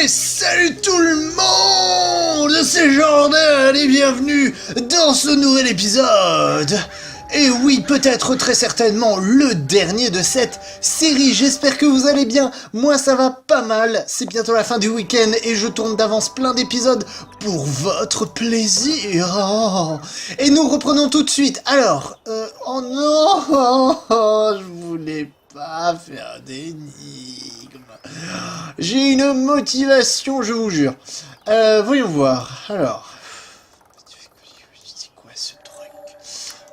Et salut tout le monde, c'est Jordan et bienvenue dans ce nouvel épisode. Et oui, peut-être très certainement le dernier de cette série. J'espère que vous allez bien. Moi ça va pas mal, c'est bientôt la fin du week-end et je tourne d'avance plein d'épisodes pour votre plaisir. Oh. Et nous reprenons tout de suite. Alors, oh non, je voulais pas faire d'énigmes. J'ai une motivation, je vous jure. Voyons voir. Alors, c'est quoi ce truc?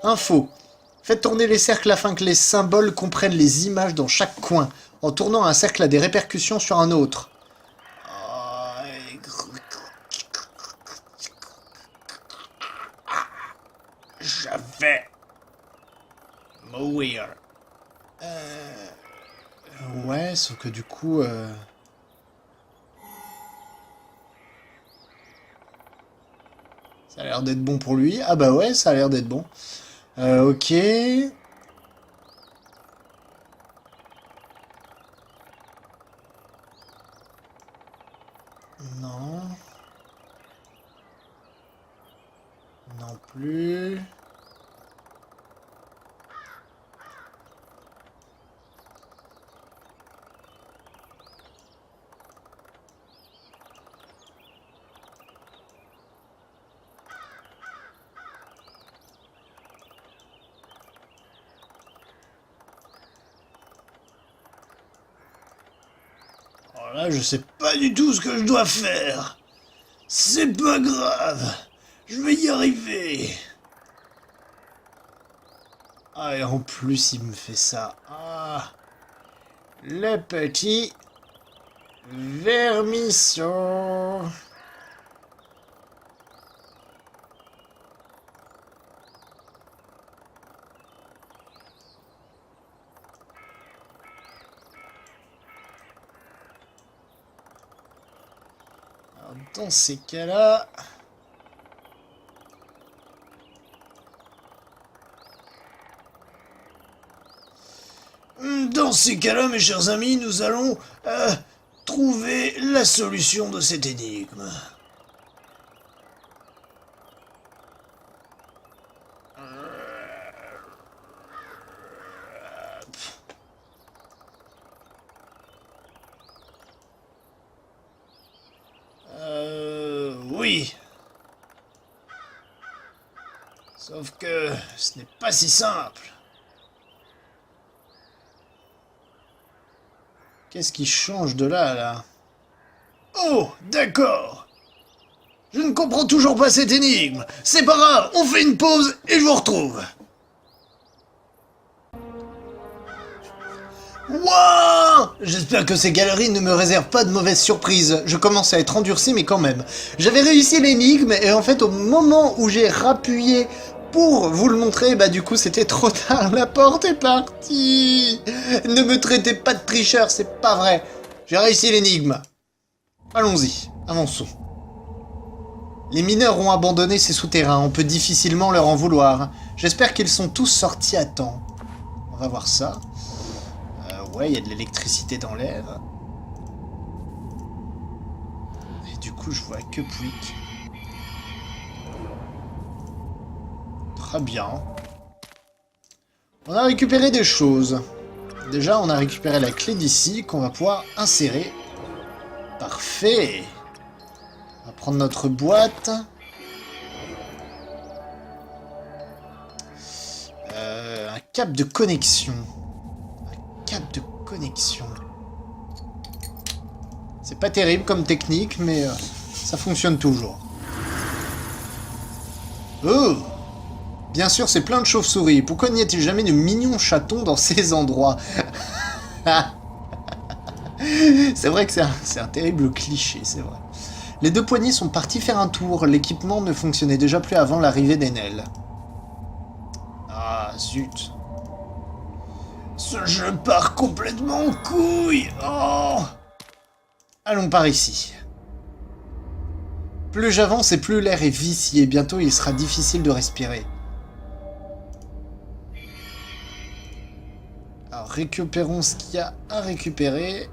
Info. Faites tourner les cercles afin que les symboles comprennent les images dans chaque coin. En tournant un cercle a des répercussions sur un autre. Je vais mourir. Ouais, sauf que du coup... Ça a l'air d'être bon pour lui. Ah bah ouais, ça a l'air d'être bon. Ok. Non. Non plus. Alors là, je sais pas du tout ce que je dois faire. C'est pas grave. Je vais y arriver. Ah, et en plus, il me fait ça. Ah. Le petit vermisseau. Alors, dans ces cas-là... Dans ces cas-là, mes chers amis, nous allons trouver la solution de cette énigme. Oui. Sauf que ce n'est pas si simple. Qu'est-ce qui change de là? Oh, d'accord. Je ne comprends toujours pas cette énigme. C'est pas grave, on fait une pause et je vous retrouve. Wouah! J'espère que ces galeries ne me réservent pas de mauvaises surprises. Je commence à être endurci, mais quand même. J'avais réussi l'énigme, et en fait, au moment où j'ai rappuyé pour vous le montrer, bah du coup, c'était trop tard. La porte est partie. Ne me traitez pas de tricheur, c'est pas vrai. J'ai réussi l'énigme. Allons-y, avançons. Les mineurs ont abandonné ces souterrains, on peut difficilement leur en vouloir. J'espère qu'ils sont tous sortis à temps. On va voir ça. Ouais, il y a de l'électricité dans l'air. Et du coup, je vois que Pouic. Très bien. On a récupéré des choses. Déjà, on a récupéré la clé d'ici qu'on va pouvoir insérer. Parfait. On va prendre notre boîte. Un câble de connexion. Câble de connexion. C'est pas terrible comme technique, mais ça fonctionne toujours. Oh! Bien sûr, c'est plein de chauves-souris. Pourquoi n'y a-t-il jamais de mignons chatons dans ces endroits? C'est vrai que c'est un terrible cliché, c'est vrai. Les deux poignées sont partis faire un tour. L'équipement ne fonctionnait déjà plus avant l'arrivée d'Enel. Ah, zut. Ce jeu part complètement en couille. Oh! Allons par ici. Plus j'avance et plus l'air est vicié. Bientôt, il sera difficile de respirer. Alors, récupérons ce qu'il y a à récupérer.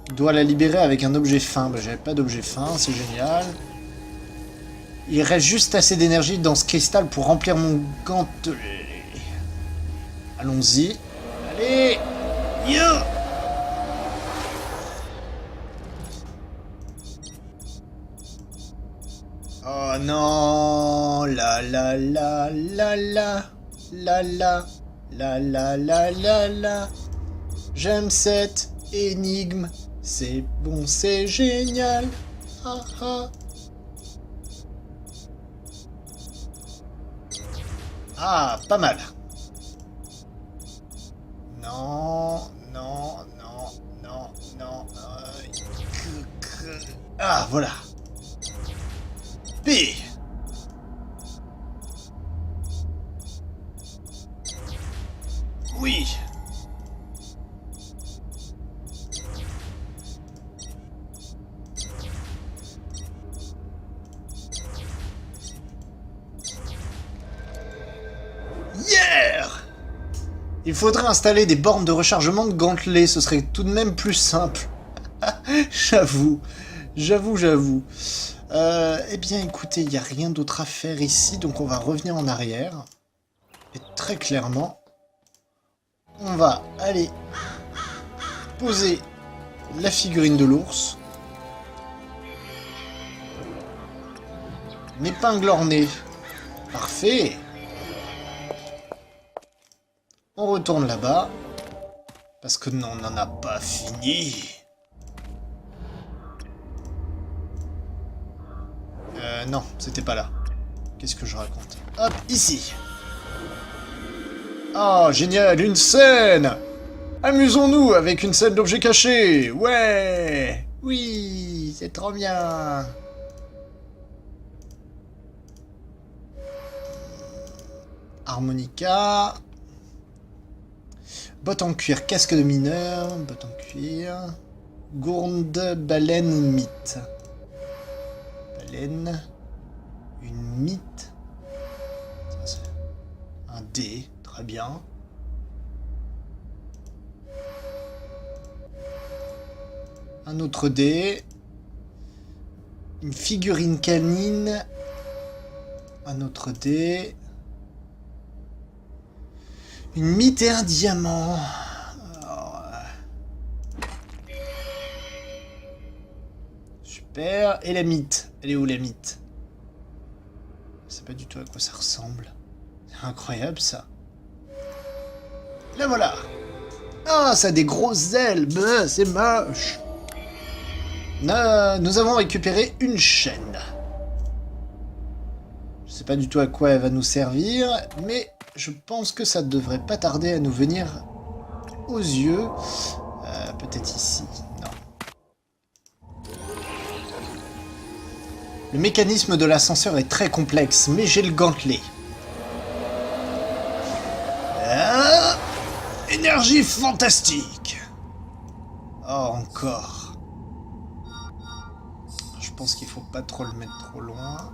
Il doit la libérer avec un objet fin. Bah, j'avais pas d'objet fin, c'est génial. Il reste juste assez d'énergie dans ce cristal pour remplir mon gantelet. Allons-y. Allez! Yo! Oh non! La la la la la la la la la la la la. J'aime cette énigme. C'est bon, c'est génial. Ah ah. Ah, pas mal. Non, non, non, non, non. Ah, voilà. P. Oui. Yeah! Il faudrait installer des bornes de rechargement de gantelets, ce serait tout de même plus simple. J'avoue, j'avoue. Eh bien écoutez, il n'y a rien d'autre à faire ici, donc on va revenir en arrière. Et très clairement, on va aller poser la figurine de l'ours. Une épingle ornée. Parfait. On retourne là-bas. Parce que non, on n'en a pas fini. Non, c'était pas là. Qu'est-ce que je raconte? Hop, ici. Oh, génial, une scène! Amusons-nous avec une scène d'objets cachés. Ouais! Oui, c'est trop bien. Harmonica. Bottes en cuir, casque de mineur, bottes en cuir. Gourde, baleine, mythe. Baleine. Une mythe. Ça, c'est un dé, très bien. Un autre dé. Une figurine canine. Un autre dé. Une mythe et un diamant. Alors, super. Et la mythe. Elle est où la mythe? Je sais pas du tout à quoi ça ressemble. C'est incroyable ça. La voilà. Ah, ça a des grosses ailes. Bah, c'est moche. Nous avons récupéré une chaîne. Je sais pas du tout à quoi elle va nous servir, mais je pense que ça devrait pas tarder à nous venir aux yeux. Peut-être ici. Non. Le mécanisme de l'ascenseur est très complexe, mais j'ai le gantelet. Ah, énergie fantastique. Oh, encore. Je pense qu'il faut pas trop le mettre trop loin.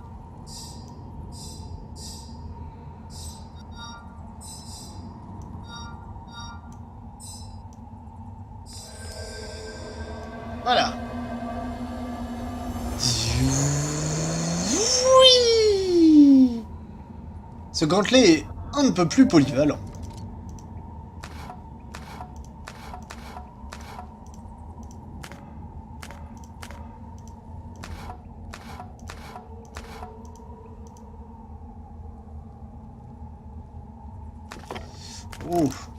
Voilà. Oui. Ce gantelet est un ne peut plus polyvalent. Ouf.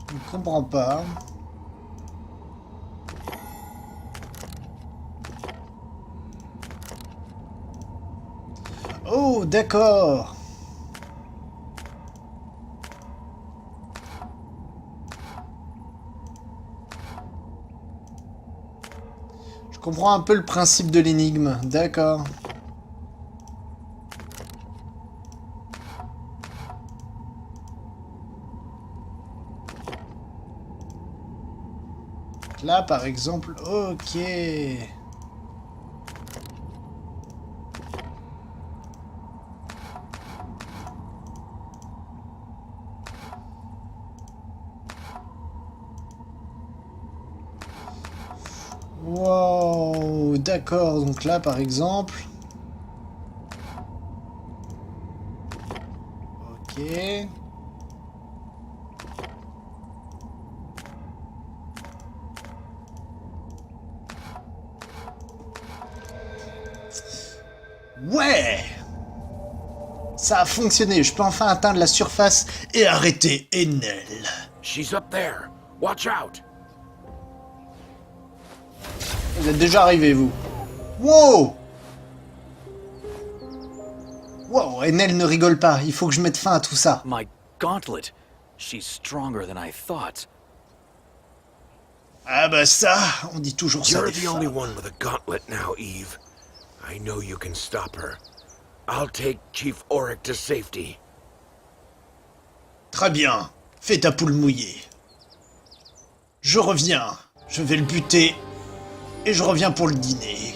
Je ne comprends pas. Oh, d'accord. Je comprends un peu le principe de l'énigme. D'accord. Donc là, par exemple... Ok. Wow, d'accord. Donc là, par exemple... Ok. Ouais! Ça a fonctionné, je peux enfin atteindre la surface et arrêter Enel. She's up there. Watch out. Vous êtes déjà arrivé, vous. Wow! Wow, Enel ne rigole pas, il faut que je mette fin à tout ça. My gauntlet. She's stronger than I thought. Ah bah ça, on dit toujours ça You're des the only femmes. one with a gauntlet now, Eve. I know you can stop her. I'll take Chief Auric to safety. Très bien, fais ta poule mouillée. Je reviens, je vais le buter, et je reviens pour le dîner.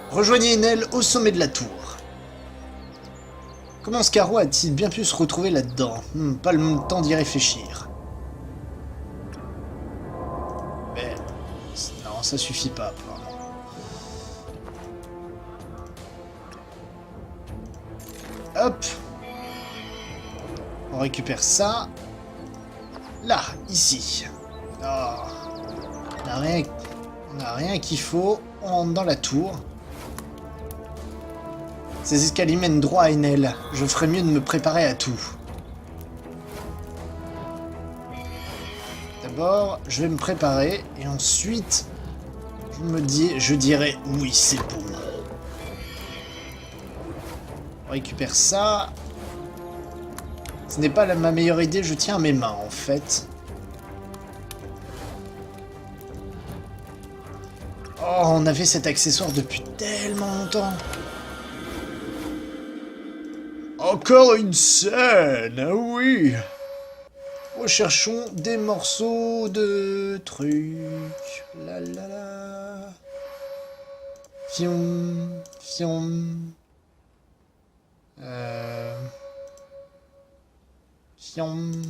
Rejoignez Enel au sommet de la tour. Comment Scarrow a-t-il bien pu se retrouver là-dedans? Pas le temps d'y réfléchir. Mais... non, ça suffit pas, apparemment. Hop. On récupère ça. Là, ici. Oh. On n'a rien qu'il faut. On rentre dans la tour. Ces escaliers mènent droit à Enel. Je ferais mieux de me préparer à tout. D'abord, je vais me préparer et ensuite, je dirais oui, c'est bon. On récupère ça. Ce n'est pas ma meilleure idée, je tiens à mes mains en fait. Oh, on avait cet accessoire depuis tellement longtemps. Encore une scène, ah oui. Recherchons des morceaux de trucs. La la la. Fion, fion. Fion.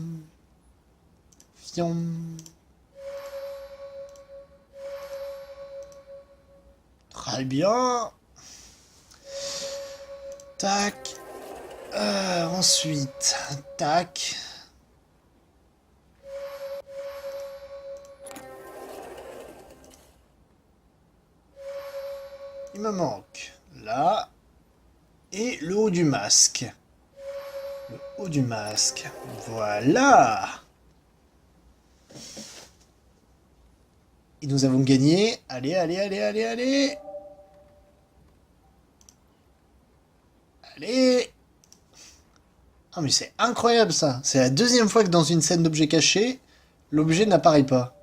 Fion. Très bien. Tac. Ensuite, tac. Il me manque là et le haut du masque. Le haut du masque. Voilà. Et nous avons gagné. Allez, allez, allez, allez, allez. Allez. Ah mais c'est incroyable ça. C'est la deuxième fois que dans une scène d'objet caché, l'objet n'apparaît pas.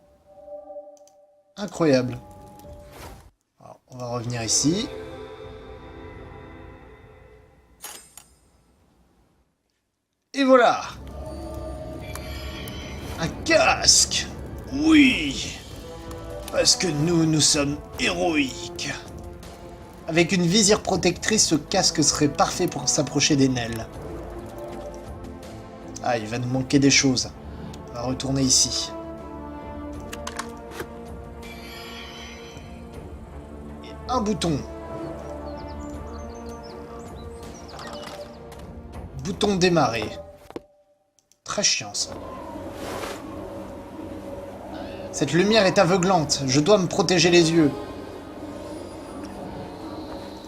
Incroyable. Alors, on va revenir ici. Et voilà. Un casque. Oui. Parce que nous sommes héroïques. Avec une visière protectrice, ce casque serait parfait pour s'approcher d'Enel. Ah, il va nous manquer des choses. On va retourner ici. Et un bouton. Bouton démarrer. Très chiant ça. Cette lumière est aveuglante. Je dois me protéger les yeux.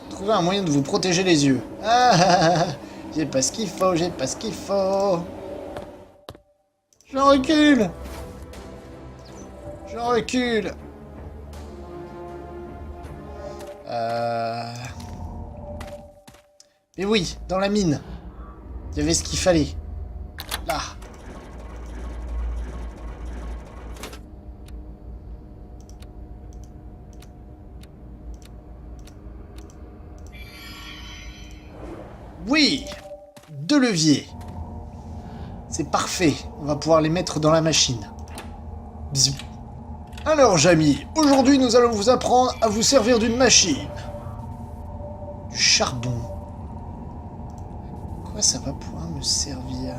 Trouvez un moyen de vous protéger les yeux. Ah, j'ai pas ce qu'il faut, j'ai pas ce qu'il faut. Je recule. Je recule. Mais oui, dans la mine. Il y avait ce qu'il fallait. Là. Oui. 2 leviers. C'est parfait. On va pouvoir les mettre dans la machine. Bzz. Alors, Jamie, aujourd'hui, nous allons vous apprendre à vous servir d'une machine. Du charbon. Quoi ça va pouvoir me servir?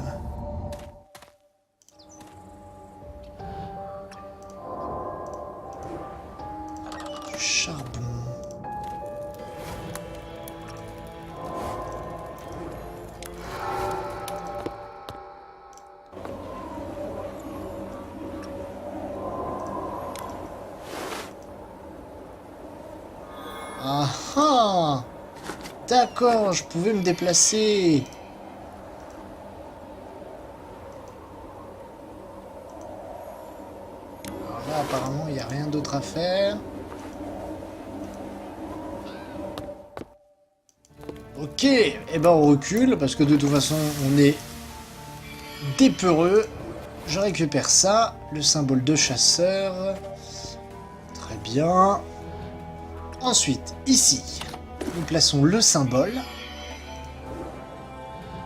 Du charbon. Ah ah! D'accord, je pouvais me déplacer. Alors là, apparemment, il n'y a rien d'autre à faire. Ok, et ben on recule, parce que de toute façon, on est des peureux. Je récupère ça, le symbole de chasseur. Très bien. Ensuite, ici, nous plaçons le symbole.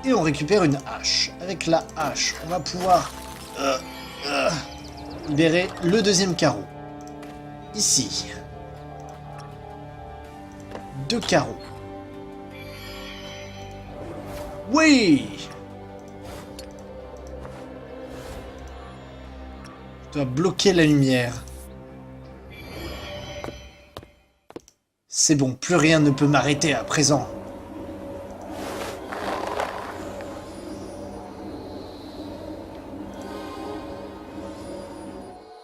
Et on récupère une hache. Avec la hache, on va pouvoir libérer le deuxième carreau. Ici. 2 carreaux. Oui! Je dois bloquer la lumière. C'est bon, plus rien ne peut m'arrêter à présent.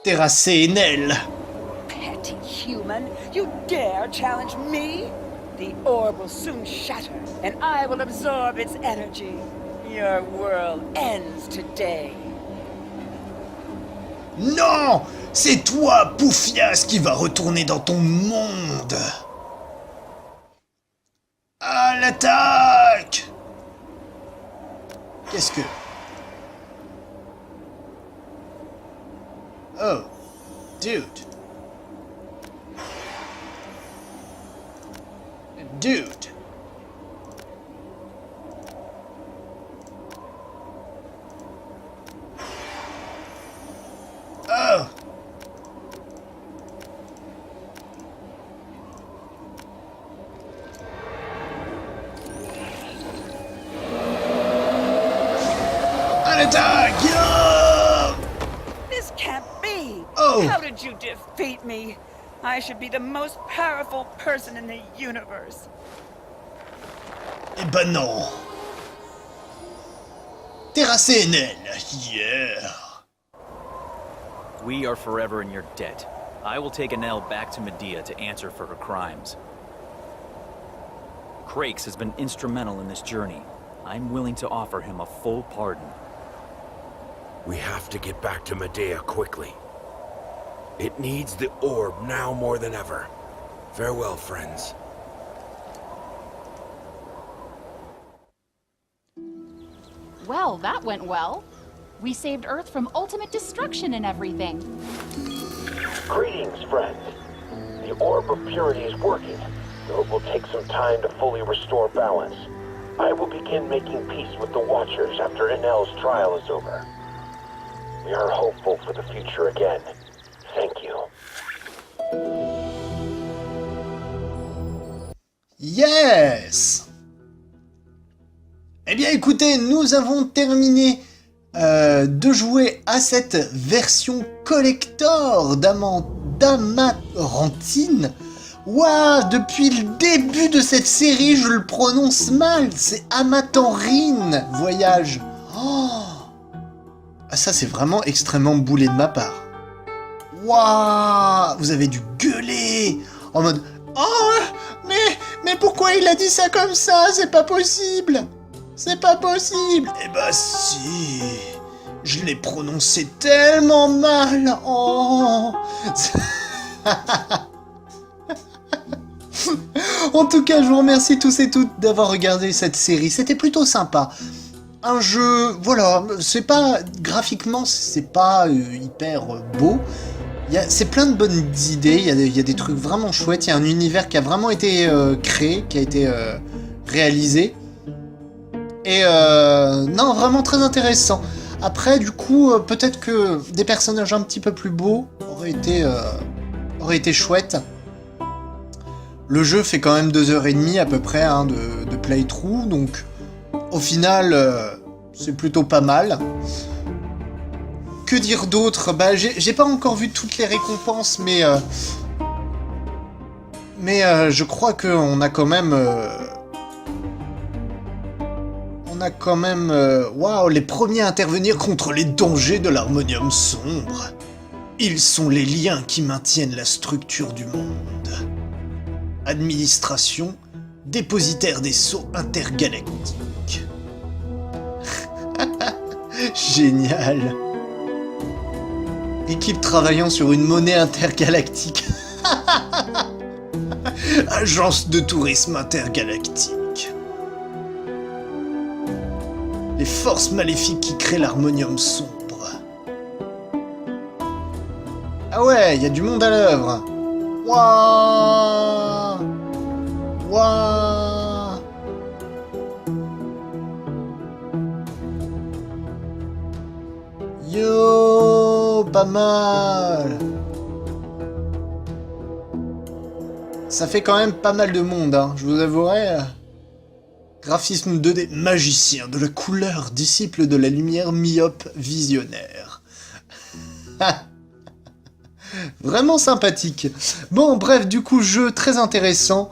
Terrasser Enel. Petty human, you dare challenge me? The orb will soon shatter, and I will absorb its energy. Your world ends today. Non! C'est toi, Poufias, qui va retourner dans ton monde! À l'attaque! Qu'est-ce que... Oh, dude. Dude. Oh. À l'attaque! Yeah! This can't be! Oh. How did you defeat me? I should be the most powerful person in the universe. Eh ben non. Terrasser Enel. Yeah. We are forever in your debt. I will take Enel back to Medea to answer for her crimes. Crakes has been instrumental in this journey. I'm willing to offer him a full pardon. We have to get back to Medea quickly. It needs the orb now more than ever. Farewell, friends. Well, that went well. We saved Earth from ultimate destruction and everything. Greetings, friends. The Orb of Purity is working, though it will take some time to fully restore balance. I will begin making peace with the Watchers after Enel's trial is over. We are hopeful for the future again. Thank you. Yes! Eh bien écoutez, nous avons terminé de jouer à cette version collector d'Amarantine. Waouh, depuis le début de cette série, je le prononce mal. C'est Amatanrine, voyage. Oh, ah, ça, c'est vraiment extrêmement boulé de ma part. Waouh, vous avez dû gueuler en mode « Oh, mais pourquoi il a dit ça comme ça? C'est pas possible! C'est pas possible! » Eh bah si, je l'ai prononcé tellement mal. Oh. En tout cas, je vous remercie tous et toutes d'avoir regardé cette série. C'était plutôt sympa. Un jeu, voilà, c'est pas graphiquement, c'est pas hyper beau. C'est plein de bonnes idées. Il y a des trucs vraiment chouettes. Il y a un univers qui a vraiment été créé, qui a été réalisé. Et non, vraiment très intéressant. Après, du coup, peut-être que des personnages un petit peu plus beaux auraient été chouettes. Le jeu fait quand même 2h30 à peu près hein, de playthrough, donc au final, c'est plutôt pas mal. Que dire d'autre? Bah, j'ai pas encore vu toutes les récompenses, mais je crois qu'on a quand même... Waouh, les premiers à intervenir contre les dangers de l'harmonium sombre. Ils sont les liens qui maintiennent la structure du monde. Administration, dépositaire des sceaux intergalactiques. Génial. Équipe travaillant sur une monnaie intergalactique. Agence de tourisme intergalactique. Les forces maléfiques qui créent l'harmonium sombre. Ah ouais, il y a du monde à l'œuvre. Waouh! Waouh! Yo, pas mal. Ça fait quand même pas mal de monde, hein, je vous avouerai. Graphisme 2D, magicien de la couleur, disciple de la lumière, myope, visionnaire. Vraiment sympathique. Bon, bref, du coup, jeu très intéressant.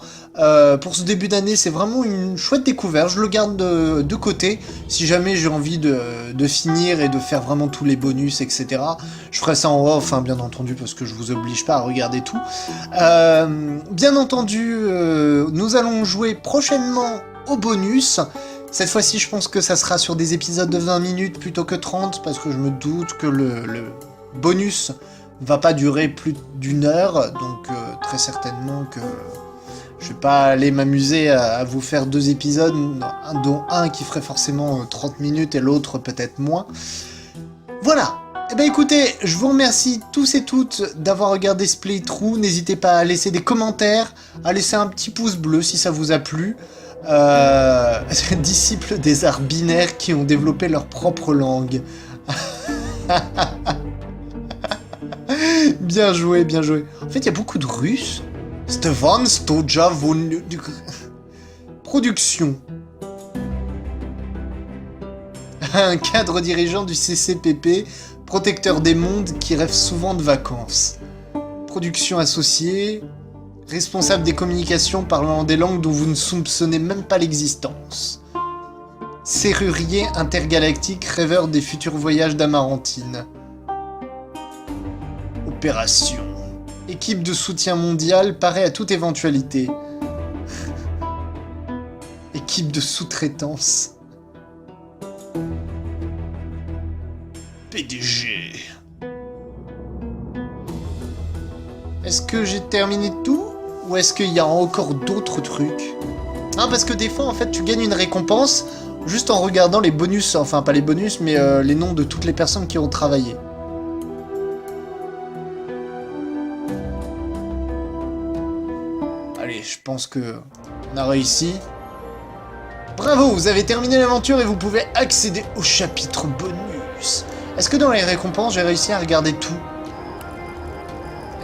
Pour ce début d'année, c'est vraiment une chouette découverte. Je le garde de côté. Si jamais j'ai envie de finir et de faire vraiment tous les bonus, etc. Je ferai ça en off, hein, bien entendu, parce que je vous oblige pas à regarder tout. Bien entendu, nous allons jouer prochainement au bonus. Cette fois-ci, je pense que ça sera sur des épisodes de 20 minutes plutôt que 30, parce que je me doute que le bonus va pas durer plus d'une heure, donc très certainement que je vais pas aller m'amuser à vous faire 2 épisodes, dont un qui ferait forcément 30 minutes et l'autre peut-être moins. Voilà. Eh ben écoutez, je vous remercie tous et toutes d'avoir regardé ce playthrough. N'hésitez pas à laisser des commentaires, à laisser un petit pouce bleu si ça vous a plu. Disciples des arts binaires qui ont développé leur propre langue. Bien joué, bien joué. En fait, il y a beaucoup de Russes. Stefan Stoja von... Production. Un cadre dirigeant du CCPP, protecteur des mondes qui rêve souvent de vacances. Production associée, responsable des communications parlant des langues dont vous ne soupçonnez même pas l'existence. Serrurier intergalactique, rêveur des futurs voyages d'Amarantine. Opération. Équipe de soutien mondial, parée à toute éventualité. Équipe de sous-traitance. PDG. Est-ce que j'ai terminé tout? Ou est-ce qu'il y a encore d'autres trucs? Ah, parce que des fois, en fait, tu gagnes une récompense juste en regardant les bonus, enfin pas les bonus, mais les noms de toutes les personnes qui ont travaillé. Allez, je pense que on a réussi. Bravo, vous avez terminé l'aventure et vous pouvez accéder au chapitre bonus. Est-ce que dans les récompenses, j'ai réussi à regarder tout?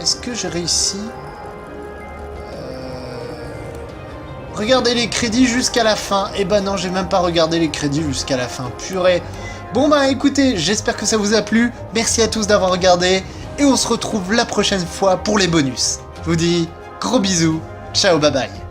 Est-ce que j'ai réussi? Regardez les crédits jusqu'à la fin. Eh ben non, j'ai même pas regardé les crédits jusqu'à la fin. Purée. Bon bah écoutez, j'espère que ça vous a plu. Merci à tous d'avoir regardé. Et on se retrouve la prochaine fois pour les bonus. Je vous dis gros bisous. Ciao, bye bye.